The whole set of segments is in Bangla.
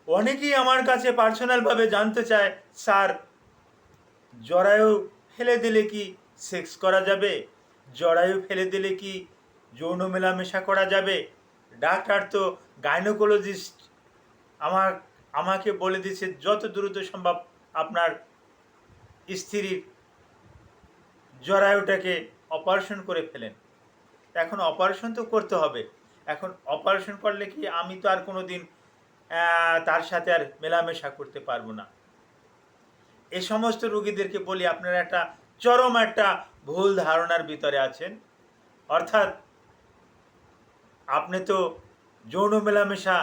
অনেকেই আমার কাছে পার্সোনালভাবে জানতে চায়, স্যার জরায়ু ফেলে দিলে কি সেক্স করা যাবে? জরায়ু ফেলে দিলে কি যৌন মেলামেশা করা যাবে? ডাক্তার তো গাইনোকোলজিস্ট আমার আমাকে বলে দিচ্ছে যত দ্রুত সম্ভব আপনার স্ত্রীর জরায়ুটাকে অপারেশন করে ফেলেন। এখন অপারেশন তো করতে হবে। এখন অপারেশন করলে কি আমি তো আর কোনো দিন তার সাথে আর মেলামেশা করতে পারবো না। এ সমস্ত রোগীদেরকে বলি, আপনারা একটা চরম একটা ভুল ধারণার ভিতরে আছেন। অর্থাৎ আপনি তো যৌন মেলামেশা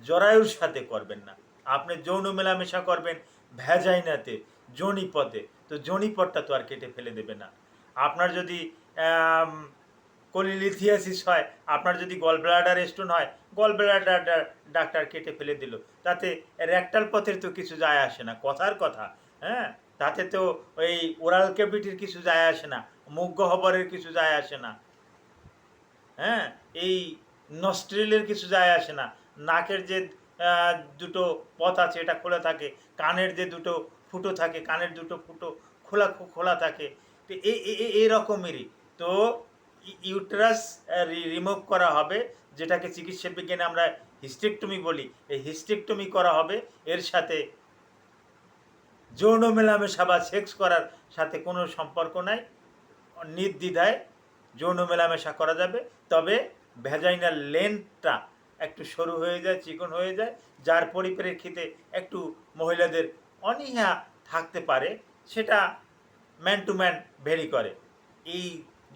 জরায়ুর সাথে করবেন না, আপনি যৌন মেলামেশা করবেন ভ্যাজাইনাতে, যোনিপথে। তো যোনিপথটা তো আর কেটে ফেলে দেবে না। আপনার যদি কোলিলিথিয়াসিস হয়, আপনার যদি গল ব্লাডার স্টোন হয়, গল ব্লাডার ডাক্তার কেটে ফেলে দিল, তাতে রেকটাল পথের তো কিছু যায় আসে না, কথার কথা। হ্যাঁ, তাতে তো ওই ওরাল ক্যাভিটির কিছু যায় আসে না, মুখ গহ্বরের কিছু যায় আসে না। হ্যাঁ, এই নস্ট্রিলের কিছু যায় আসে না। নাকের যে দুটো পথ আছে এটা খোলা থাকে, কানের যে দুটো ফুটো থাকে, কানের দুটো ফুটো খোলা খোলা থাকে। তো এই রকমেরই তো ইউটেরাস রিমুভ করা হবে, যেটাকে চিকিৎসা বিজ্ঞানে আমরা হিস্টেকটমি বলি। এই হিস্টেকটমি করা হবে। এর সাথে যৌন মেলামেশা বা সেক্স করার সাথে কোনো সম্পর্ক নাই। নির্দ্বিধায় যৌন মেলামেশা করা যাবে, তবে ভ্যাজাইনাল লেন্থটা একটু সরু হয়ে যায়, চিকন হয়ে যায়, যার পরিপ্রেক্ষিতে একটু মহিলাদের অনীহা থাকতে পারে। সেটা ম্যান টু ম্যান ভেরি করে। এই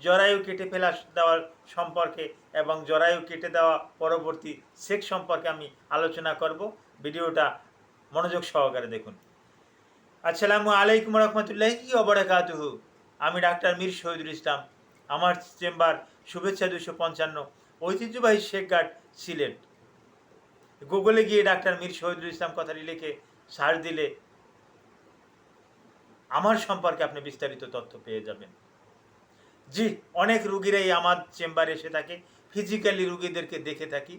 জরায়ু কেটে ফেলা দেওয়ার সম্পর্কে এবং জরায়ু কেটে দেওয়া পরবর্তী সেক্স সম্পর্কে আমি আলোচনা করব। ভিডিওটা মনোযোগ সহকারে দেখুন। আসসালামু আলাইকুম রহমতুল্লাহি ওবরাকাতুহু। আমি ডাক্তার মীর শহীদুল ইসলাম। আমার চেম্বার শুভেচ্ছা 255, ঐতিহ্যবাহী শেখঘাট, সিলেট। গুগলে গিয়ে ডাক্তার মীর শহীদুল ইসলাম কথাটি লিখে সার্চ দিলে আমার সম্পর্কে আপনি বিস্তারিত তথ্য পেয়ে যাবেন। জি, অনেক রুগীরাই আমার চেম্বারে এসে থাকে, ফিজিক্যালি রুগীদেরকে দেখে থাকি,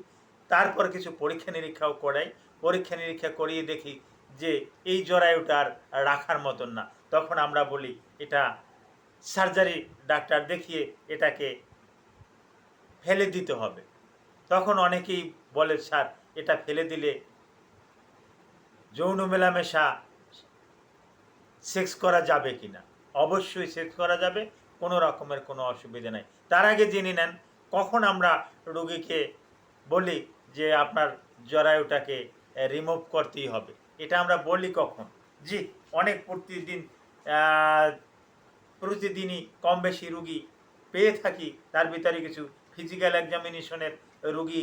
তারপর কিছু পরীক্ষা নিরীক্ষাও করাই। পরীক্ষা নিরীক্ষা করিয়ে দেখি যে এই জরায়ুটা আর রাখার মতন না। তখন আমরা বলি এটা সার্জারি ডাক্তার দেখিয়ে এটাকে ফেলে দিতে হবে। তখন অনেকেই বলে, স্যার এটা ফেলে দিলে যৌন মেলামেশা সেক্স করা যাবে কি না? অবশ্যই সেক্স করা যাবে, কোনো রকমের কোনো অসুবিধা নেই। তার আগে জেনে নেন কখন আমরা রোগীকে বলি যে আপনার জরায়ুটাকে রিমুভ করতেই হবে। এটা আমরা বলি কখন? জি, অনেক প্রতিদিনই কম বেশি রুগী পেয়ে থাকি। তার ভিতরে কিছু ফিজিক্যাল এক্সামিনেশনের রুগী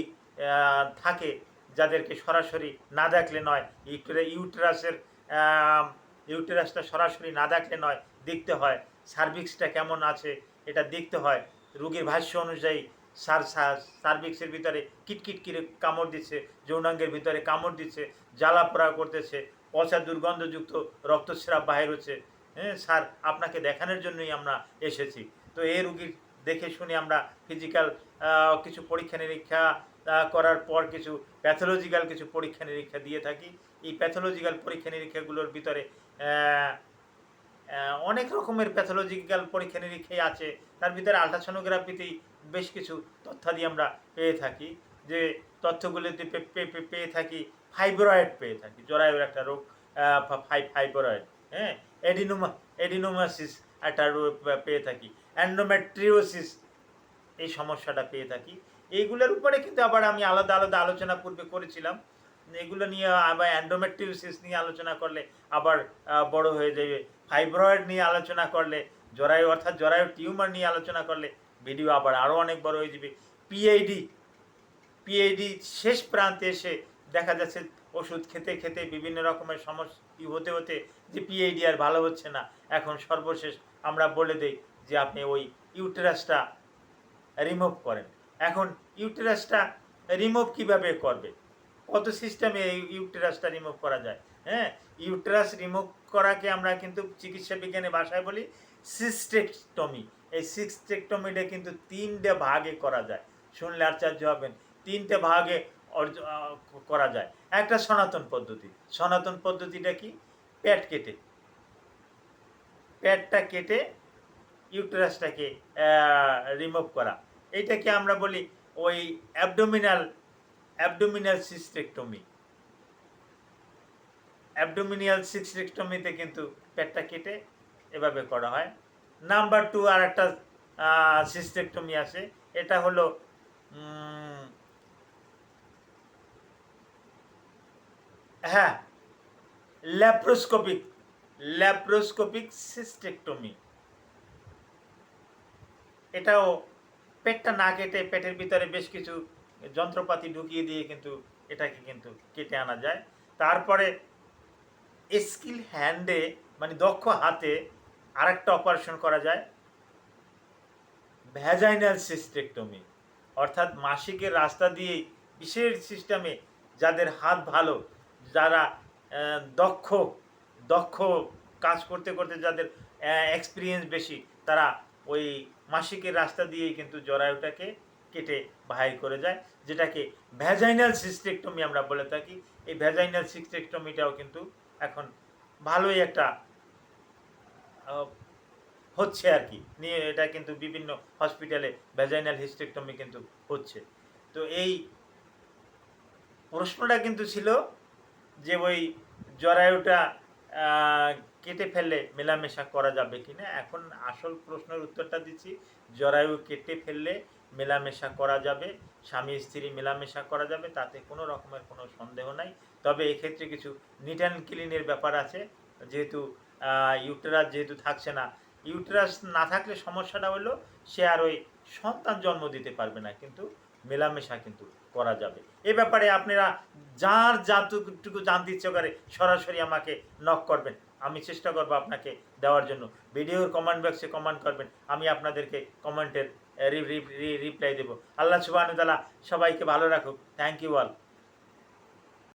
থাকে, যাদেরকে সরাসরি না দেখলে নয়, ইউটেরাসের ইউটেরাসটা সরাসরি না দেখলে নয়, দেখতে হয় সার্ভিক্সটা কেমন আছে, এটা দেখতে হয়। রুগীর ভাষ্য অনুযায়ী সার্ভিক্সের ভিতরে কিটকিট কিরে কামড় দিচ্ছে, যৌনাঙ্গের ভিতরে কামড় দিচ্ছে, জ্বালা পোড়া করতেছে, পচা দুর্গন্ধযুক্ত রক্তস্রাব বাহির হচ্ছে। হ্যাঁ স্যার, আপনাকে দেখানোর জন্যই আমরা এসেছি। তো এই রুগীর দেখে শুনে আমরা ফিজিক্যাল কিছু পরীক্ষা নিরীক্ষা করার পর কিছু প্যাথোলজিক্যাল কিছু পরীক্ষা নিরীক্ষা দিয়ে থাকি। এই প্যাথোলজিক্যাল পরীক্ষা নিরীক্ষাগুলোর ভিতরে অনেক রকমের প্যাথোলজিক্যাল পরীক্ষা নিরীক্ষাই আছে। তার ভিতরে আলট্রাসোনোগ্রাফিতেই বেশ কিছু তথ্যাদি আমরা পেয়ে থাকি। যে তথ্যগুলিতে পেয়ে থাকি ফাইব্রয়েড পেয়ে থাকি, জরায়ুর একটা রোগ, ফাইব্রয়েড। হ্যাঁ, এডিনোমাসিস একটা রোগ পেয়ে থাকি, অ্যান্ডোমেট্রিওসিস এই সমস্যাটা পেয়ে থাকি। এইগুলোর উপরে কিন্তু আবার আমি আলাদা আলাদা আলোচনা পূর্বে করেছিলাম। এগুলো নিয়ে আবার অ্যান্ডোমেট্রিওসিস নিয়ে আলোচনা করলে আবার বড় হয়ে যাবে। ফাইব্রয়েড নিয়ে আলোচনা করলে, জরায়ু অর্থাৎ জরায়ু টিউমার নিয়ে আলোচনা করলে ভিডিও আবার আরও অনেক বড় হয়ে যাবে। পিএইডি শেষ প্রান্তে এসে দেখা যাচ্ছে ওষুধ খেতে খেতে বিভিন্ন রকমের সমস্যা হতে হতে যে পিএইডি আর ভালো হচ্ছে না। এখন সর্বশেষ আমরা বলে দেই যে আপনি ওই ইউটেরাসটা রিমুভ করেন। এখন ইউটেরাসটা রিমুভ কিভাবে করবে? কত সিস্টেমে এই ইউটেরাসটা রিমুভ করা যায়। হ্যাঁ, ইউটেরাস রিমুভ করাকে আমরা কিন্তু চিকিৎসা বিজ্ঞানের ভাষায় বলি সিস্টেকটমি। এই সিস্টেকটমিটা কিন্তু 3টে ভাগে করা যায়। শুনলে আশ্চর্য হবেন, 3টে ভাগে করা যায়। একটা সনাতন পদ্ধতি। সনাতন পদ্ধতিটা কি? পেট কেটে, পেটটা কেটে ইউটেরাসটাকে রিমুভ করা। এইটাকে আমরা বলি ওই অ্যাবডোমিনাল সিস্টেক্টমি। অ্যাবডোমিনাল সিস্টেক্টমিতে কিন্তু পেটটা কেটে এভাবে করা হয়। নাম্বার 2 আরেকটা সিস্টেক্টমি আছে। এটা হলো হ্যাঁ, ল্যাপ্রোস্কোপিক সিস্টেক্টমি। এটাও পেটটা না কেটে পেটের ভিতরে বেশ কিছু যন্ত্রপাতি ঢুকিয়ে দিয়ে কিন্তু এটাকে কিন্তু কেটে আনা যায়। তারপরে স্কিল হ্যান্ডে মানে দক্ষ হাতে আরেকটা অপারেশন করা যায়, ভ্যাজাইনাল সিস্টেক্টমি। অর্থাৎ মাসিকের রাস্তা দিয়েই বিশেষ সিস্টেমে যাদের হাত ভালো, যারা দক্ষ দক্ষ কাজ করতে করতে যাদের এক্সপিরিয়েন্স বেশি, তারা ওই মাসিকের রাস্তা দিয়েই কিন্তু জরায়ুটাকে কেটে বাহির করে যায়, যেটাকে ভ্যাজাইনাল সিস্টেক্টমি আমরা বলে থাকি। এই ভ্যাজাইনাল সিস্টেক্টমিটাও কিন্তু এখন ভালোই একটা হচ্ছে আর কি, নিয়ে এটা কিন্তু বিভিন্ন হসপিটালে ভ্যাজাইনাল হিস্টেক্টমি কিন্তু হচ্ছে। তো এই প্রশ্নটা কিন্তু ছিল যে ওই জরায়ুটা কেটে ফেললে মেলামেশা করা যাবে কি না। এখন আসল প্রশ্নের উত্তরটা দিচ্ছি, জরায়ু কেটে ফেললে মেলামেশা করা যাবে, স্বামী স্ত্রী মেলামেশা করা যাবে, তাতে কোনো রকমের কোনো সন্দেহ নাই। তবে এক্ষেত্রে কিছু নিট অ্যান্ড ক্লিনের ব্যাপার আছে, যেহেতু ইউটেরাস যেহেতু থাকছে না। ইউটেরাস না থাকলে সমস্যাটা হলো সে আর ওই সন্তান জন্ম দিতে পারবে না, কিন্তু মেলামেশা কিন্তু করা যাবে। এ ব্যাপারে আপনারা যার যতটুকু জানতে ইচ্ছে করে সরাসরি আমাকে নক করবেন, আমি চেষ্টা করবো আপনাকে দেওয়ার জন্য। ভিডিওর কমেন্ট বক্সে কমেন্ট করবেন, আমি আপনাদেরকে কমেন্টের রিপ্লাই দেবো। আল্লাহ সুবহানাহু ওয়া তাআলা সবাইকে ভালো রাখুক। Thank you all.